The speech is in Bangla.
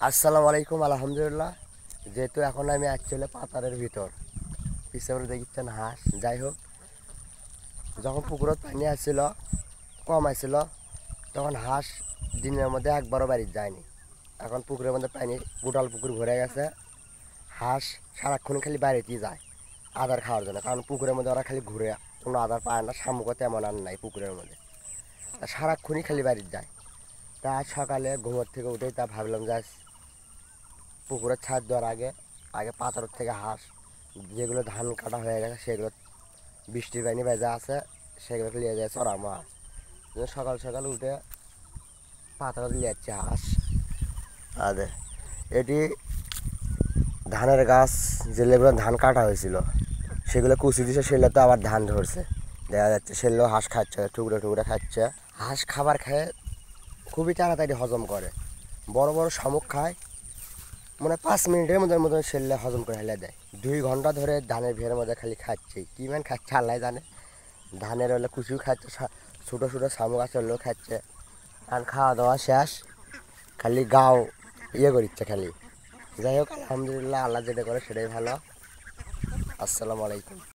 আসসালামু আলাইকুম। আলহামদুলিল্লাহ। যেহেতু এখন আমি অ্যাকচুয়ালি পাতারের ভিতর পিছনে দেখছেন হাঁস। যাই হোক, যখন পুকুরত পানি আসছিল, কম আসছিল, তখন হাঁস দিনের মধ্যে একবারও বাড়ি যায়নি। এখন পুকুরের মধ্যে পানি গোটাল পুকুর ভরে গেছে। হাঁস সারাক্ষণ খালি বাড়িতেই যায় আদার খাওয়ার জন্য, কারণ পুকুরের মধ্যে ওরা খালি ঘুরে, কোনো আদার পায় না। শামুকও তেমন আর নাই পুকুরের মধ্যে, তা সারাক্ষণই খালি বাড়িতে যায়। তা আজ সকালে ঘুমোর থেকে উঠেই তা ভাবলাম যে পুকুরের ছাদ দেওয়ার আগে আগে পাথর থেকে হাঁস যেগুলো ধান কাটা হয়ে গেছে সেগুলো বৃষ্টির পানি ভেজা আছে, সেগুলো নিয়ে যায় চড়ামো। হাঁস সকাল সকাল উঠে পাথর নিয়ে যাচ্ছে হাঁস। আর এটি ধানের গাছ, যেগুলো ধান কাটা হয়েছিল সেগুলো কুচি দিছে, সেগুলো তো আবার ধান ধরছে দেখা যাচ্ছে। সেগুলো হাঁস খাচ্ছে, টুকরো টুকরো খাচ্ছে। হাঁস খাবার খেয়ে খুবই তাড়াতাড়ি হজম করে। বড় বড় শামুক খায়, মানে 5 মিনিটের মধ্যে সেললে হজম করে হেলে দেয়। 2 ঘন্টা ধরে ধানের ভিড়ের মধ্যে খালি খাচ্ছে, কি মান খাচ্ছে আল্লাহ জানে। ধানের হলে কুচিও খাচ্ছে, ছোটো ছোটো শামুক আছে ওগুলো খাচ্ছে। আর খাওয়া দাওয়া শেষ, খালি গাও করিচ্ছে খালি। যাই হোক, আলহামদুলিল্লাহ, আল্লাহ যেটা করে সেটাই ভালো। আসসালামু আলাইকুম।